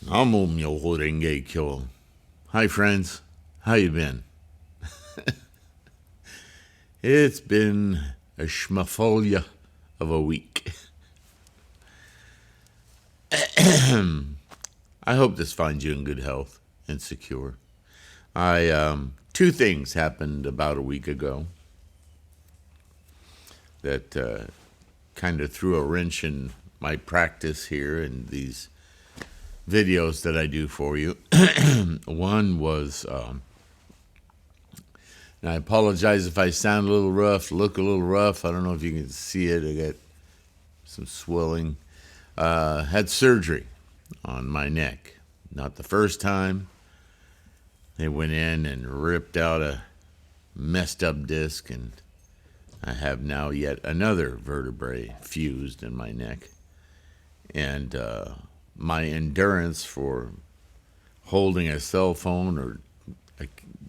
Namo Myoho Renge Kyo. Hi, friends. How you been? It's been a schmafolia of a week. I hope this finds you in good health and secure. Two things happened about a week ago that kind of threw a wrench in my practice here and these videos that I do for you. One was, and I apologize if I sound a little rough, look a little rough. I don't know if you can see it. I got some swelling. Had surgery on my neck. Not the first time. They went in and ripped out a messed up disc, and I have now yet another vertebrae fused in my neck. And my endurance for holding a cell phone or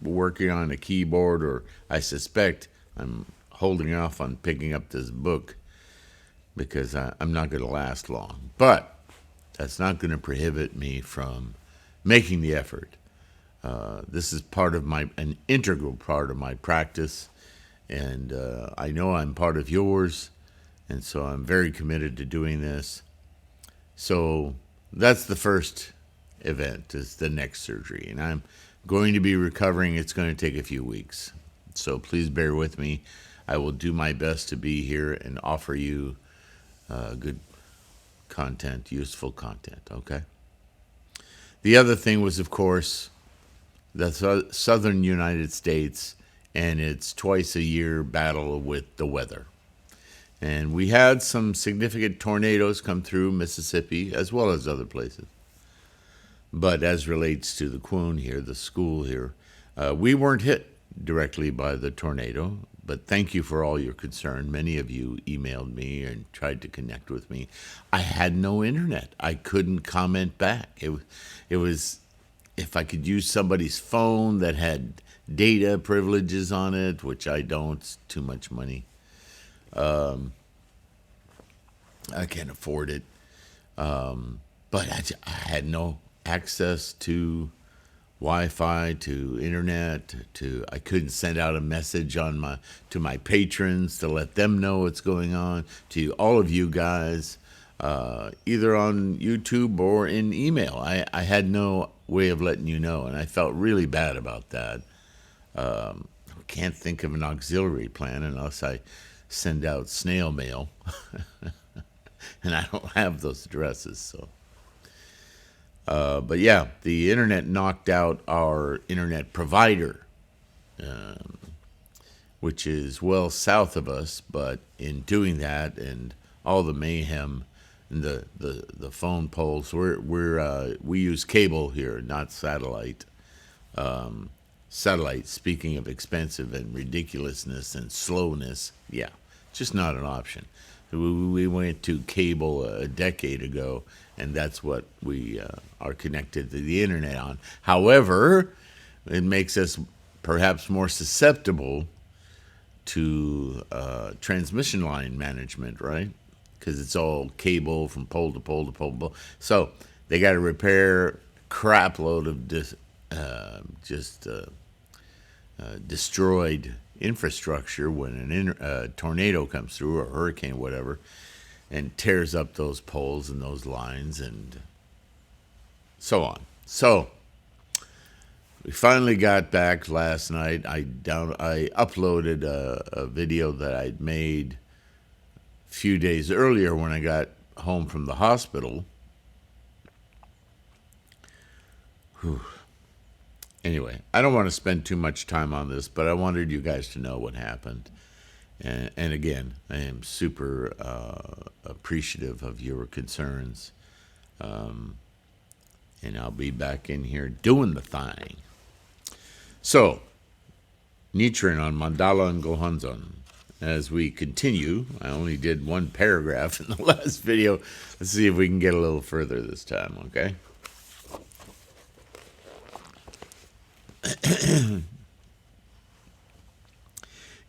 working on a keyboard, or I suspect I'm holding off on picking up this book because I'm not going to last long. But that's not going to prohibit me from making the effort. This is an integral part of my practice, and I know I'm part of yours, and so I'm very committed to doing this. So that's the first event, is the neck surgery, and I'm going to be recovering. It's going to take a few weeks, so please bear with me. I will do my best to be here and offer you good content, useful content, okay? The other thing was, of course, the southern United States and its twice-a-year battle with the weather. And we had some significant tornadoes come through Mississippi as well as other places. But as relates to the Quoon here, the school here, we weren't hit directly by the tornado, but thank you for all your concern. Many of you emailed me and tried to connect with me. I had no internet. I couldn't comment back. It was, if I could use somebody's phone that had data privileges on it, which I don't, it's too much money. I can't afford it. But I had no access to Wi-Fi, to internet, I couldn't send out a message to my patrons to let them know what's going on, to all of you guys, either on YouTube or in email. I had no way of letting you know, and I felt really bad about that. I can't think of an auxiliary plan unless I send out snail mail, and I don't have those addresses, so. But yeah, the internet knocked out our internet provider, which is well south of us. But in doing that and all the mayhem and the phone poles, we use cable here, not satellite. Satellite, speaking of expensive and ridiculousness and slowness, yeah, just not an option. We went to cable a decade ago, and that's what we are connected to the internet on. However, it makes us perhaps more susceptible to transmission line management, right? Because it's all cable from pole to pole to pole to pole. So they got to repair a crap load of destroyed infrastructure when a tornado comes through, or a hurricane, or whatever, and tears up those poles and those lines and so on. So we finally got back last night. I uploaded a video that I'd made a few days earlier when I got home from the hospital. Whew. Anyway, I don't want to spend too much time on this, but I wanted you guys to know what happened. And again, I am super appreciative of your concerns. And I'll be back in here doing the thing. So, Nichiren on Mandala and Gohonzon. As we continue, I only did one paragraph in the last video. Let's see if we can get a little further this time, okay?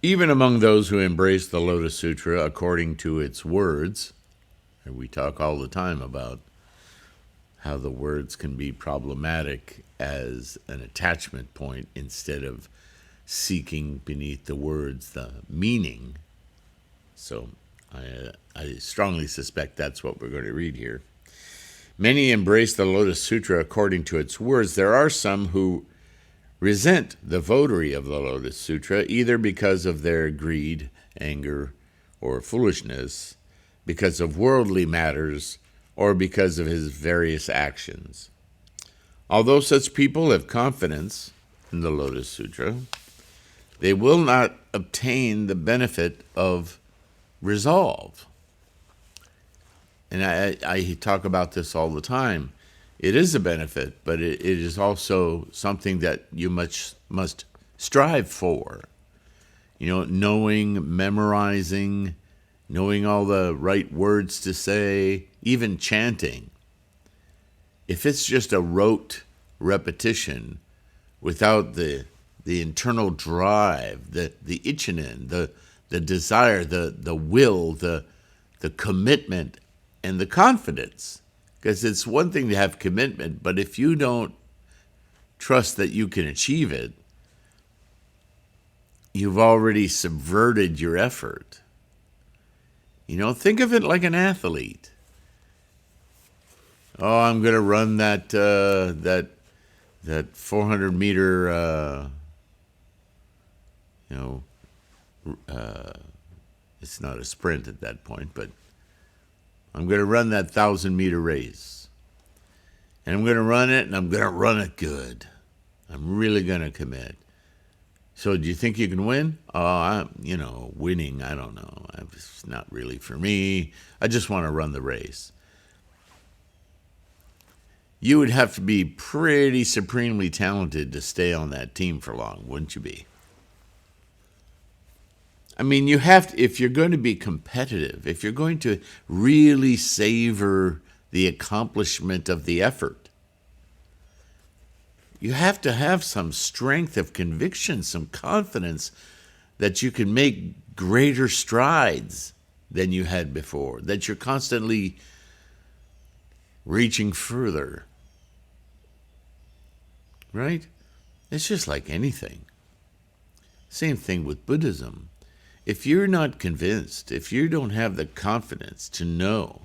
Even among those who embrace the Lotus Sutra according to its words, and we talk all the time about how the words can be problematic as an attachment point instead of seeking beneath the words the meaning. So I strongly suspect that's what we're going to read here. Many embrace the Lotus Sutra according to its words. There are some who resent the votary of the Lotus Sutra, either because of their greed, anger, or foolishness, because of worldly matters, or because of his various actions. Although such people have confidence in the Lotus Sutra, they will not obtain the benefit of resolve. And I talk about this all the time. It is a benefit, but it is also something that you must strive for. Knowing, memorizing, knowing all the right words to say, even chanting. If it's just a rote repetition without the internal drive, the ichinen, the desire, the will, the commitment, and the confidence, because it's one thing to have commitment, but if you don't trust that you can achieve it, you've already subverted your effort. Think of it like an athlete. Oh, I'm going to run that 400 meter. It's not a sprint at that point, but I'm going to run that 1,000-meter race. And I'm going to run it, and I'm going to run it good. I'm really going to commit. So do you think you can win? Oh, winning, I don't know. It's not really for me. I just want to run the race. You would have to be pretty supremely talented to stay on that team for long, wouldn't you be? I mean, you have to, if you're going to be competitive, if you're going to really savor the accomplishment of the effort, you have to have some strength of conviction, some confidence that you can make greater strides than you had before, that you're constantly reaching further. Right? It's just like anything. Same thing with Buddhism. If you're not convinced, if you don't have the confidence to know,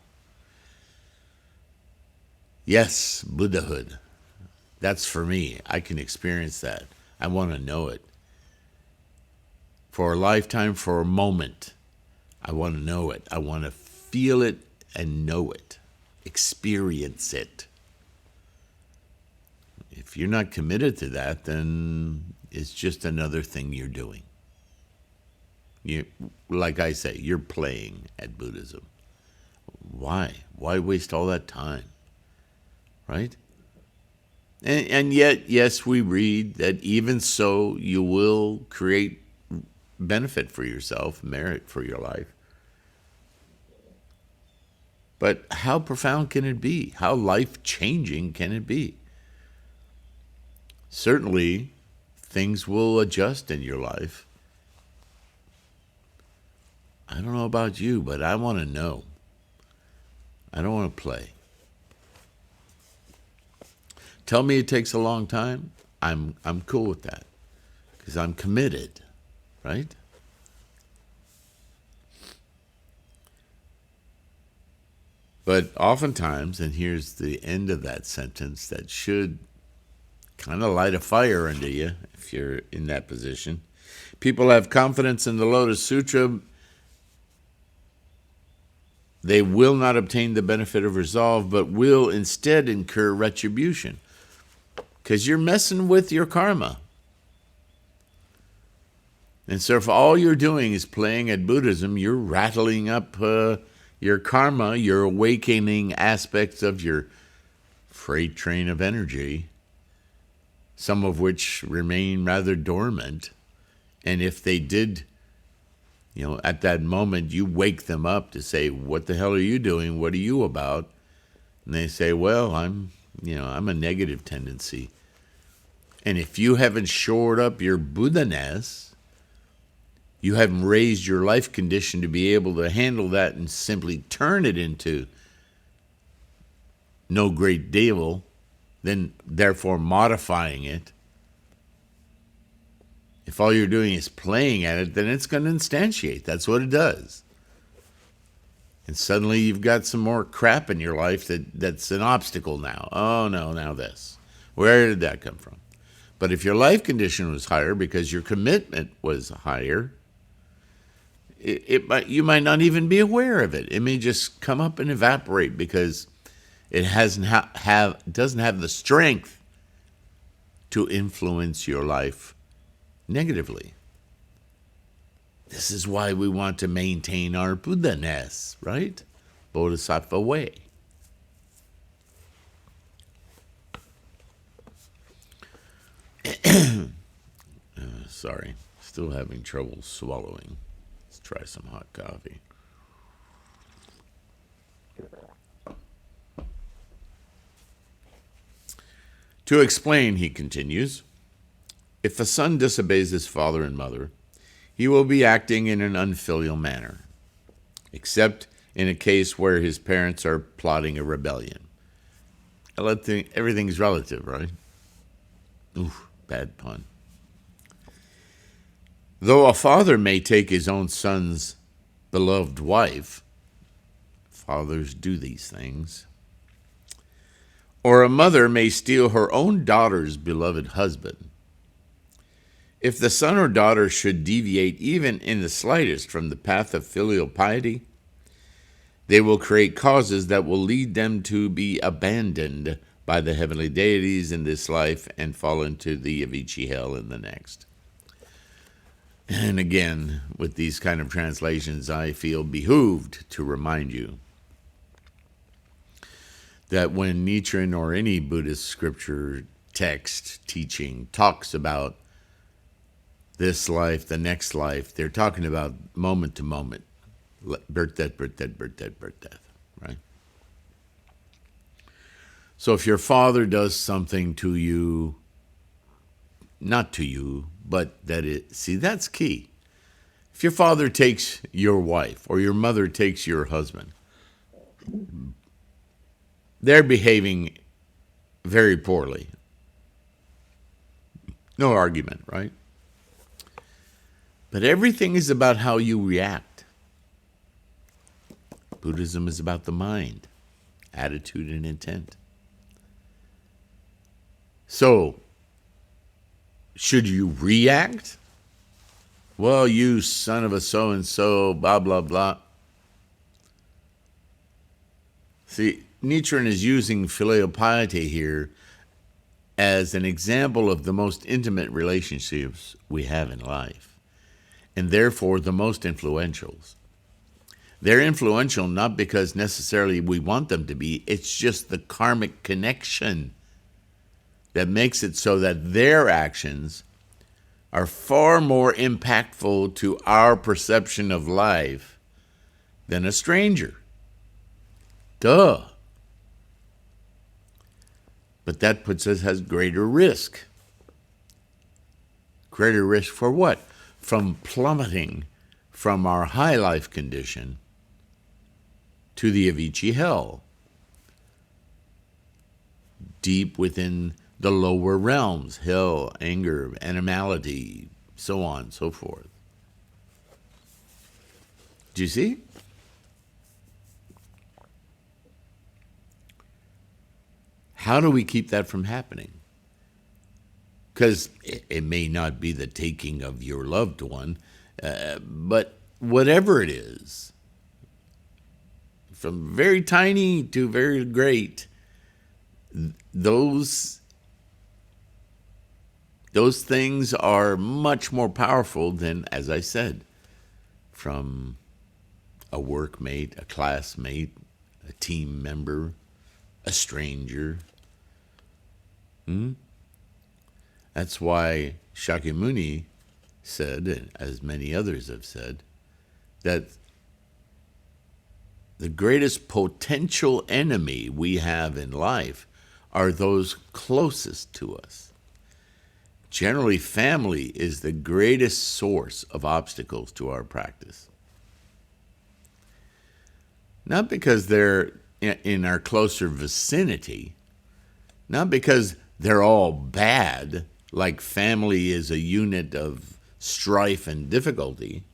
yes, Buddhahood, that's for me. I can experience that. I want to know it. For a lifetime, for a moment, I want to know it. I want to feel it and know it, experience it. If you're not committed to that, then it's just another thing you're doing. Like I say, you're playing at Buddhism. Why? Why waste all that time? Right? And yet, yes, we read that even so, you will create benefit for yourself, merit for your life. But how profound can it be? How life-changing can it be? Certainly, things will adjust in your life. I don't know about you, but I want to know. I don't want to play. Tell me it takes a long time. I'm cool with that because I'm committed, right? But oftentimes, and here's the end of that sentence that should kind of light a fire under you if you're in that position. People have confidence in the Lotus Sutra. They will not obtain the benefit of resolve, but will instead incur retribution. Because you're messing with your karma. And so if all you're doing is playing at Buddhism, you're rattling up your karma, you're awakening aspects of your freight train of energy, some of which remain rather dormant. And if they did, at that moment, you wake them up to say, what the hell are you doing? What are you about? And they say, well, I'm a negative tendency. And if you haven't shored up your Buddha-ness, you haven't raised your life condition to be able to handle that and simply turn it into no great deal, then therefore modifying it. If all you're doing is playing at it, then it's going to instantiate. That's what it does. And suddenly you've got some more crap in your life that's an obstacle now. Oh, no, now this. Where did that come from? But if your life condition was higher because your commitment was higher, you might not even be aware of it. It may just come up and evaporate because it doesn't have the strength to influence your life negatively. This is why we want to maintain our Buddha-ness, right? Bodhisattva way. Sorry, still having trouble swallowing. Let's try some hot coffee. To explain, he continues, if a son disobeys his father and mother, he will be acting in an unfilial manner, except in a case where his parents are plotting a rebellion. Everything's relative, right? Oof, bad pun. Though a father may take his own son's beloved wife, fathers do these things, or a mother may steal her own daughter's beloved husband, if the son or daughter should deviate even in the slightest from the path of filial piety, they will create causes that will lead them to be abandoned by the heavenly deities in this life and fall into the Avicii hell in the next. And again, with these kind of translations, I feel behooved to remind you that when Nichiren or any Buddhist scripture text teaching talks about this life, the next life, they're talking about moment to moment, birth, death, birth, death, birth, death, birth, death, right? So if your father does something to you, not to you, but that's key. If your father takes your wife or your mother takes your husband, they're behaving very poorly. No argument, right? But everything is about how you react. Buddhism is about the mind, attitude, and intent. So, should you react? Well, you son of a so-and-so, blah, blah, blah. See, Nichiren is using filial piety here as an example of the most intimate relationships we have in life, and therefore the most influential. They're influential not because necessarily we want them to be, it's just the karmic connection that makes it so that their actions are far more impactful to our perception of life than a stranger. Duh. But that puts us at greater risk. Greater risk for what? From plummeting from our high life condition to the Avicii hell, deep within the lower realms, hell, anger, animality, so on and so forth. Do you see? How do we keep that from happening? Because it may not be the taking of your loved one, but whatever it is, from very tiny to very great, those things are much more powerful than, as I said, from a workmate, a classmate, a team member, a stranger. That's why Shakyamuni said, and as many others have said, that the greatest potential enemy we have in life are those closest to us. Generally, family is the greatest source of obstacles to our practice. Not because they're in our closer vicinity, not because they're all bad, like family is a unit of strife and difficulty.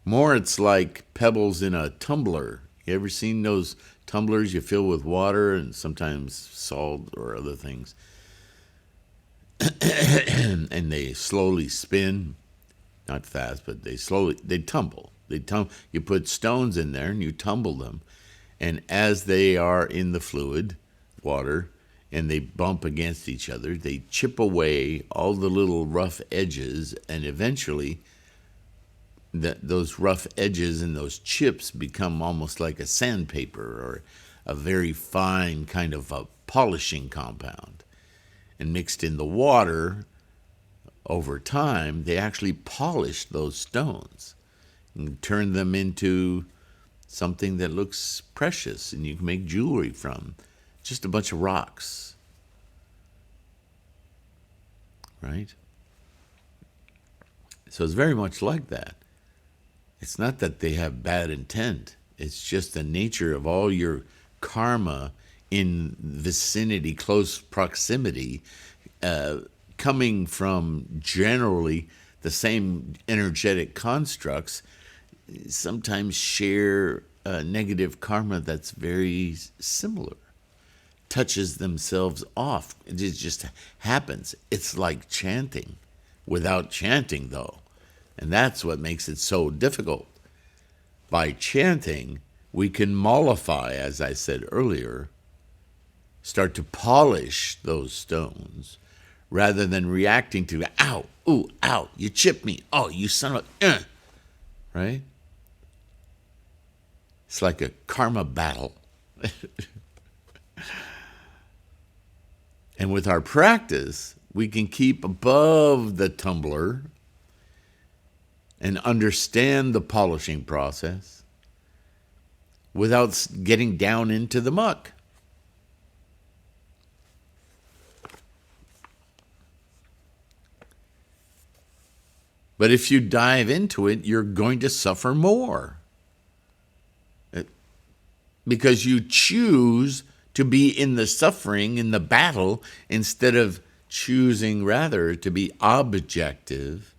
More, it's like pebbles in a tumbler. You ever seen those tumblers you fill with water and sometimes salt or other things? And they slowly spin, not fast, but they tumble. You put stones in there and you tumble them. And as they are in the fluid, water, and they bump against each other, they chip away all the little rough edges, and eventually those rough edges and those chips become almost like a sandpaper or a very fine kind of a polishing compound. And mixed in the water, over time, they actually polish those stones and turn them into something that looks precious and you can make jewelry from. Just a bunch of rocks. Right? So it's very much like that. It's not that they have bad intent. It's just the nature of all your karma in vicinity, close proximity, coming from generally the same energetic constructs, sometimes share negative karma that's very similar, touches themselves off. It just happens. It's like chanting, without chanting though. And that's what makes it so difficult. By chanting, we can mollify, as I said earlier, start to polish those stones rather than reacting to, ow, ooh, ow, you chipped me, oh, you son of a, right? It's like a karma battle. And with our practice, we can keep above the tumbler and understand the polishing process without getting down into the muck. But if you dive into it, you're going to suffer more. Because you choose to be in the suffering, in the battle, instead of choosing rather to be objective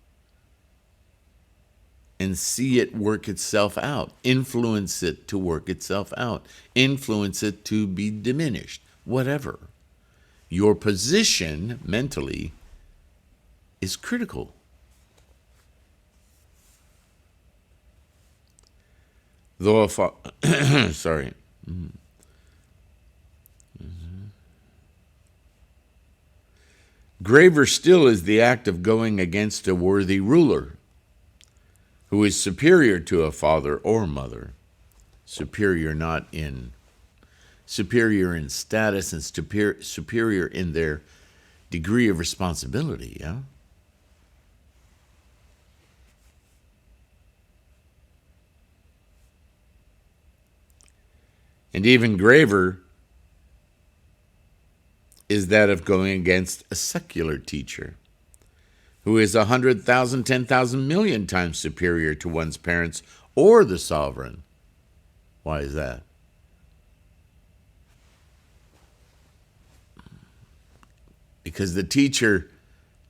and see it work itself out, influence it to work itself out, influence it to be diminished, whatever. Your position mentally is critical. Though if sorry. Graver still is the act of going against a worthy ruler who is superior to a father or mother. Superior in status and superior in their degree of responsibility, yeah? And even graver is that of going against a secular teacher who is 100,000, 10,000 million times superior to one's parents or the sovereign. Why is that? Because the teacher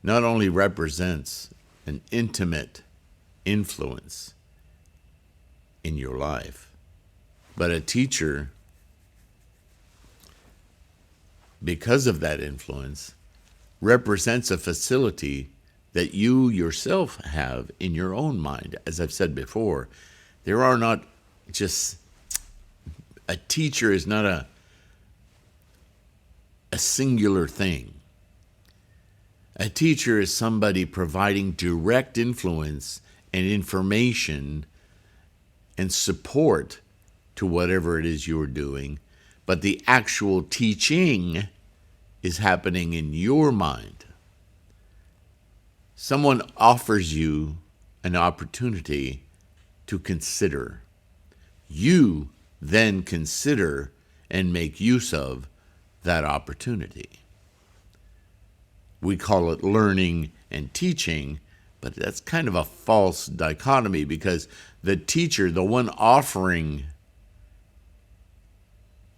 not only represents an intimate influence in your life, but a teacher, because of that influence, represents a facility that you yourself have in your own mind. As I've said before, there are not just, a teacher is not a singular thing. A teacher is somebody providing direct influence and information and support to whatever it is you're doing, but the actual teaching is happening in your mind. Someone offers you an opportunity to consider. You then consider and make use of that opportunity. We call it learning and teaching, but that's kind of a false dichotomy because the teacher, the one offering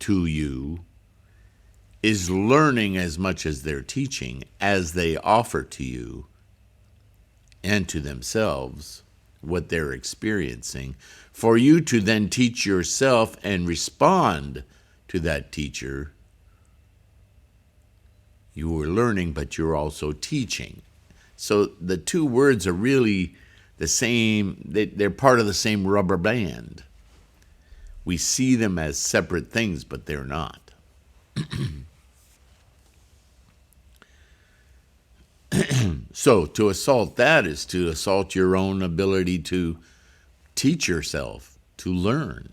to you is learning as much as they're teaching, as they offer to you and to themselves what they're experiencing, for you to then teach yourself and respond to that teacher. You are learning, but you're also teaching. So the two words are really the same. They're part of the same rubber band. We see them as separate things, but they're not. So to assault that is to assault your own ability to teach yourself, to learn.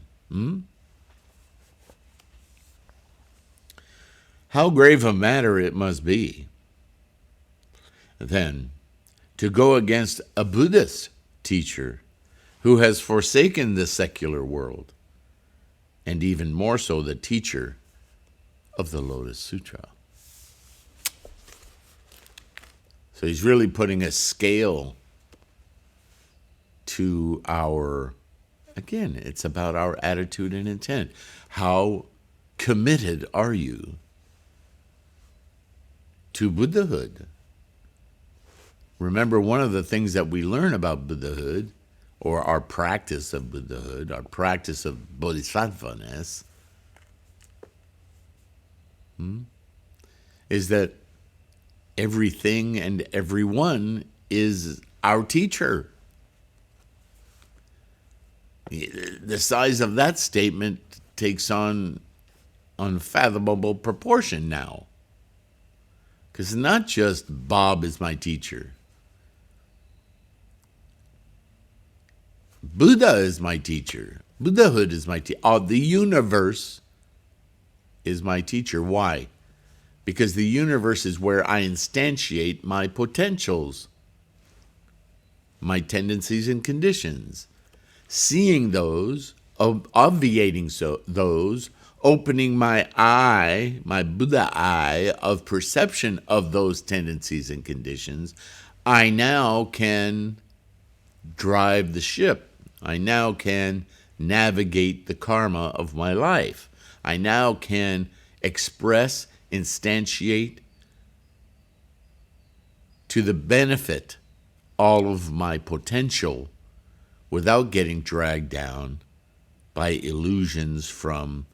How grave a matter it must be, then, to go against a Buddhist teacher who has forsaken the secular world, and even more so the teacher of the Lotus Sutra. So he's really putting a scale to our, again, it's about our attitude and intent. How committed are you to Buddhahood? Remember, one of the things that we learn about Buddhahood, or our practice of Buddhahood, our practice of bodhisattvaness, is that everything and everyone is our teacher. The size of that statement takes on unfathomable proportion now. Because not just Bob is my teacher. Buddha is my teacher. Buddhahood is my teacher. The universe is my teacher. Why? Because the universe is where I instantiate my potentials, my tendencies and conditions. Seeing those, obviating those, opening my eye, my Buddha eye of perception of those tendencies and conditions, I now can drive the ship. I now can navigate the karma of my life. I now can express, instantiate to the benefit all of my potential without getting dragged down by illusions from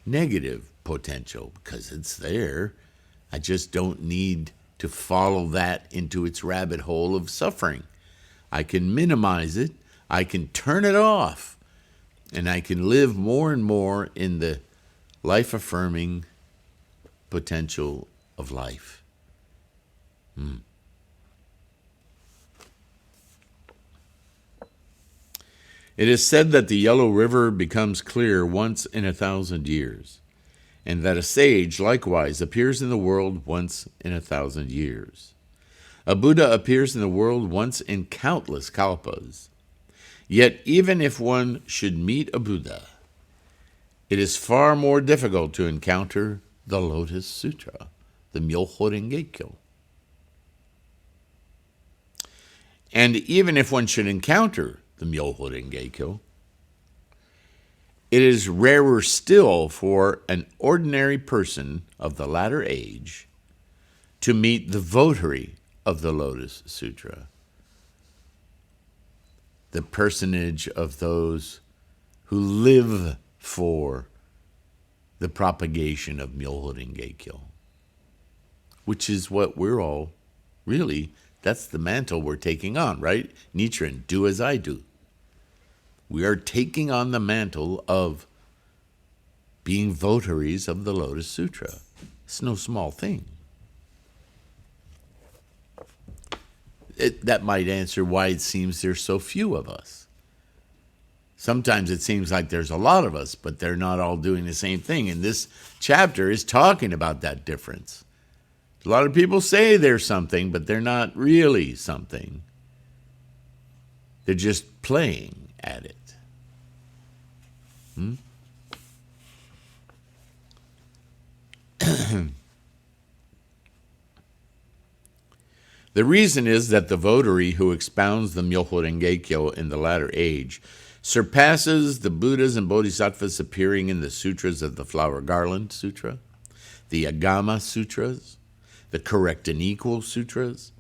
negative potential, because it's there. I just don't need to follow that into its rabbit hole of suffering. I can minimize it, I can turn it off, and I can live more and more in the life-affirming potential of life. It is said that the Yellow River becomes clear once in 1,000 years, and that a sage likewise appears in the world once in 1,000 years. A Buddha appears in the world once in countless kalpas. Yet even if one should meet a Buddha, it is far more difficult to encounter the Lotus Sutra, the Myoho Renge-kyo. And even if one should encounter the Myoho Renge-kyo, it is rarer still for an ordinary person of the latter age to meet the votary of the Lotus Sutra, the personage of those who live for the propagation of Myoho Renge-kyo, which is what we're all really, that's the mantle we're taking on, right? Nichiren, do as I do. We are taking on the mantle of being votaries of the Lotus Sutra. It's no small thing. That might answer why it seems there's so few of us. Sometimes it seems like there's a lot of us, but they're not all doing the same thing. And this chapter is talking about that difference. A lot of people say they're something, but they're not really something. They're just playing at it. The reason is that the votary who expounds the Myoho Renge-kyo in the latter age surpasses the Buddhas and Bodhisattvas appearing in the Sutras of the Flower Garland Sutra, the Agama Sutras, the Correct and Equal Sutras,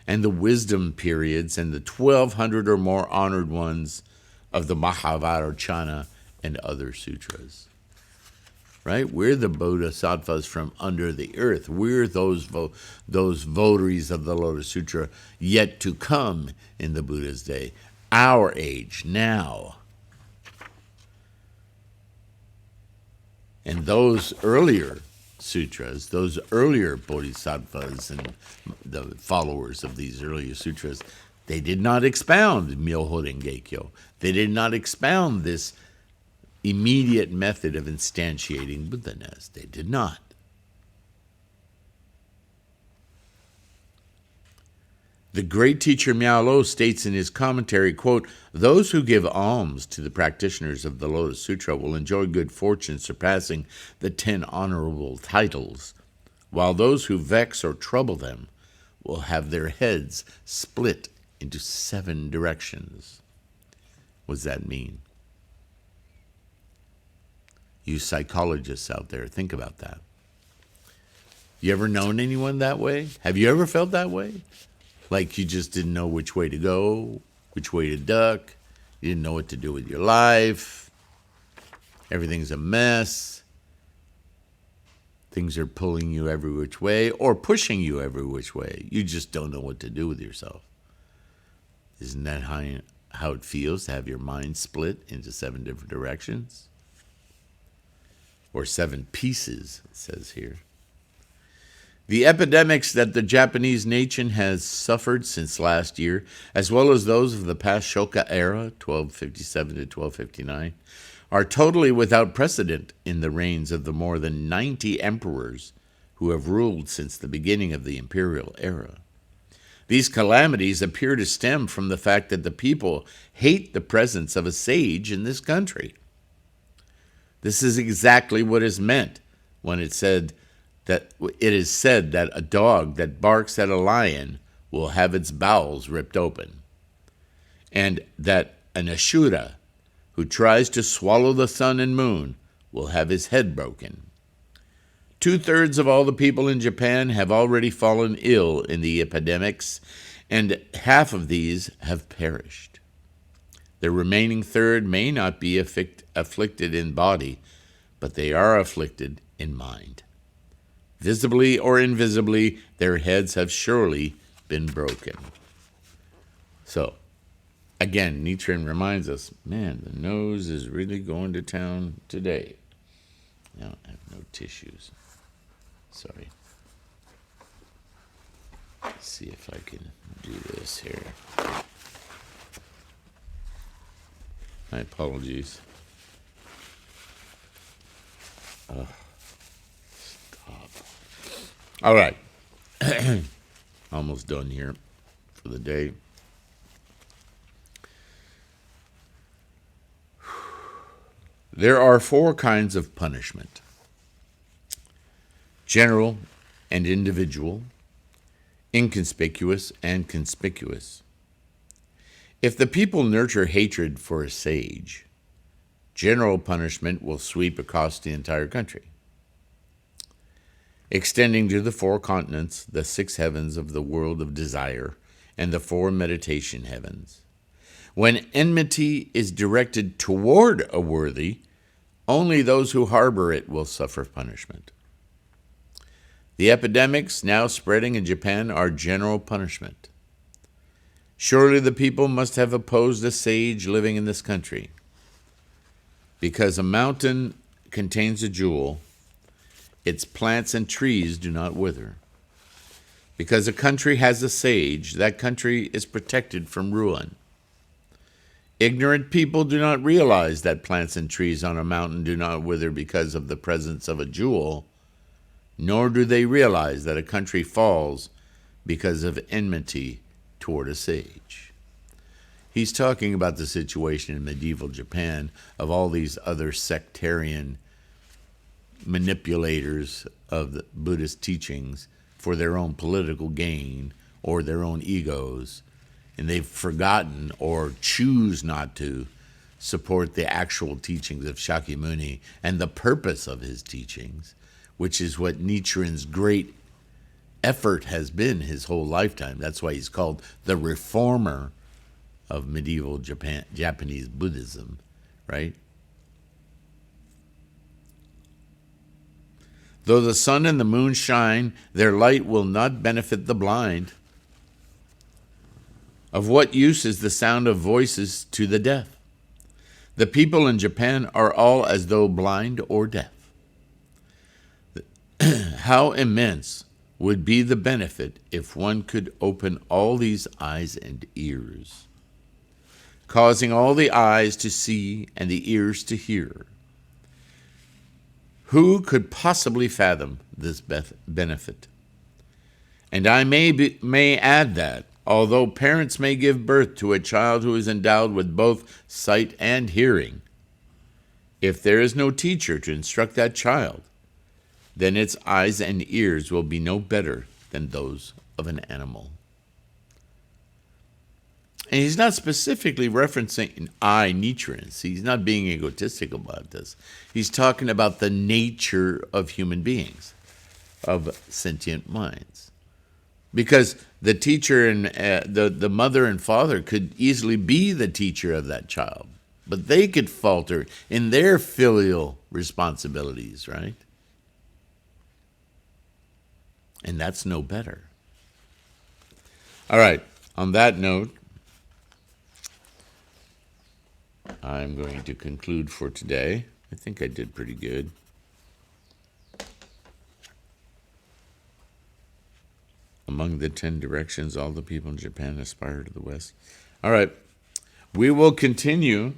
and the Wisdom periods, and the 1,200 or more honored ones of the Mahavajrayana and other sutras. Right? We're the Bodhisattvas from under the earth. We're those votaries of the Lotus Sutra yet to come in the Buddha's day. Our age, now. And those earlier sutras, those earlier bodhisattvas and the followers of these earlier sutras, they did not expound Myoho Renge-kyo. They did not expound this immediate method of instantiating Buddha-ness. They did not. The great teacher Miao Lo states in his commentary, quote, "Those who give alms to the practitioners of the Lotus Sutra will enjoy good fortune surpassing the 10 honorable titles, while those who vex or trouble them will have their heads split into 7 directions." What does that mean? You psychologists out there, think about that. You ever known anyone that way? Have you ever felt that way? Like you just didn't know which way to go, which way to duck. You didn't know what to do with your life. Everything's a mess. Things are pulling you every which way or pushing you every which way. You just don't know what to do with yourself. Isn't that how it feels to have your mind split into 7 different directions? Or 7 pieces, it says here. The epidemics that the Japanese nation has suffered since last year, as well as those of the past Shoka era, 1257 to 1259, are totally without precedent in the reigns of the more than 90 emperors who have ruled since the beginning of the imperial era. These calamities appear to stem from the fact that the people hate the presence of a sage in this country. This is exactly what is meant when it is said that a dog that barks at a lion will have its bowels ripped open, and that an Ashura who tries to swallow the sun and moon will have his head broken. 2/3 of all the people in Japan have already fallen ill in the epidemics, and half of these have perished. The remaining third may not be afflicted in body, but they are afflicted in mind. Visibly or invisibly, their heads have surely been broken. So, again, Nichiren reminds us, man, the nose is really going to town today. Now, I have no tissues. Sorry. Let's see if I can do this here. My apologies. Stop. All right. Almost done here for the day. There are 4 kinds of punishment: general and individual, inconspicuous and conspicuous. If the people nurture hatred for a sage, general punishment will sweep across the entire country, extending to the 4 continents, the 6 heavens of the world of desire, and the 4 meditation heavens. When enmity is directed toward a worthy, only those who harbor it will suffer punishment. The epidemics now spreading in Japan are general punishment. Surely the people must have opposed a sage living in this country. Because a mountain contains a jewel, its plants and trees do not wither. Because a country has a sage, that country is protected from ruin. Ignorant people do not realize that plants and trees on a mountain do not wither because of the presence of a jewel, nor do they realize that a country falls because of enmity toward a sage. He's talking about the situation in medieval Japan of all these other sectarian manipulators of the Buddhist teachings for their own political gain or their own egos, and they've forgotten or choose not to support the actual teachings of Shakyamuni and the purpose of his teachings, which is what Nichiren's great effort has been his whole lifetime. That's why he's called the reformer of medieval Japanese Buddhism, right? Though the sun and the moon shine, their light will not benefit the blind. Of what use is the sound of voices to the deaf? The people in Japan are all as though blind or deaf. How immense would be the benefit if one could open all these eyes and ears, causing all the eyes to see and the ears to hear. Who could possibly fathom this benefit? And I may add that, although parents may give birth to a child who is endowed with both sight and hearing, if there is no teacher to instruct that child, then its eyes and ears will be no better than those of an animal. And he's not specifically referencing Nichiren. He's not being egotistical about this. He's talking about the nature of human beings, of sentient minds. Because the teacher and the mother and father could easily be the teacher of that child, but they could falter in their filial responsibilities, right? And that's no better. All right, on that note, I'm going to conclude for today. I think I did pretty good. Among the 10 directions, all the people in Japan aspire to the West. All right. We will continue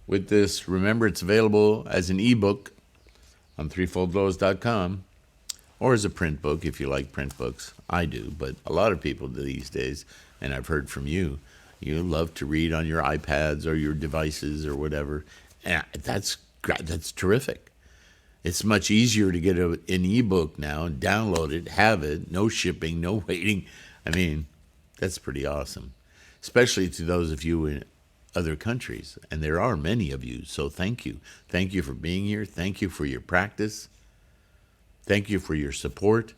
with this. Remember, it's available as an ebook on threefoldlotus.com or as a print book if you like print books. I do, but a lot of people these days, and I've heard from you, you love to read on your iPads or your devices or whatever. And that's terrific. It's much easier to get an ebook now and download it, have it, no shipping, no waiting. I mean, that's pretty awesome, especially to those of you in other countries. And there are many of you, so thank you. Thank you for being here. Thank you for your practice. Thank you for your support.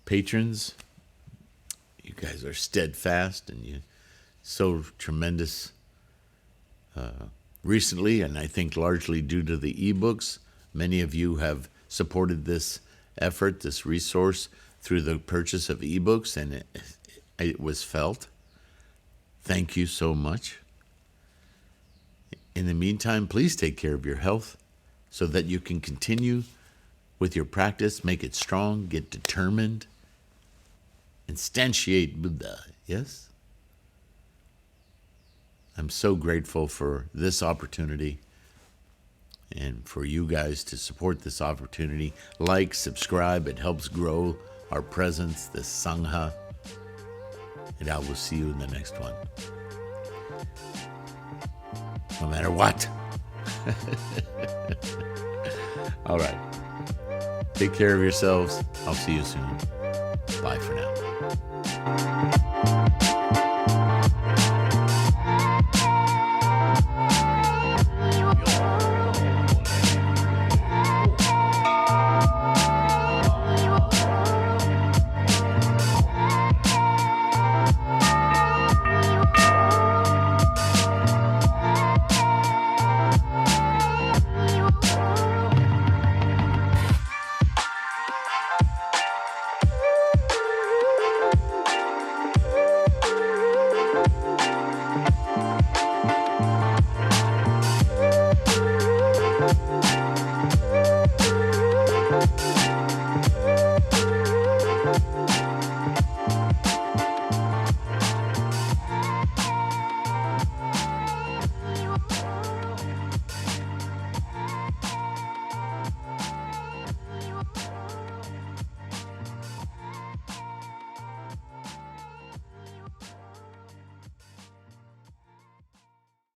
Patrons, you guys are steadfast and you so tremendous recently, and I think largely due to the ebooks. Many of you have supported this effort, this resource, through the purchase of ebooks, and it was felt. Thank you so much. In the meantime, please take care of your health so that you can continue with your practice, make it strong, get determined, instantiate Buddha, yes? I'm so grateful for this opportunity and for you guys to support this opportunity. Like, subscribe, it helps grow our presence, this Sangha. And I will see you in the next one. No matter what. All right. Take care of yourselves. I'll see you soon. Bye for now.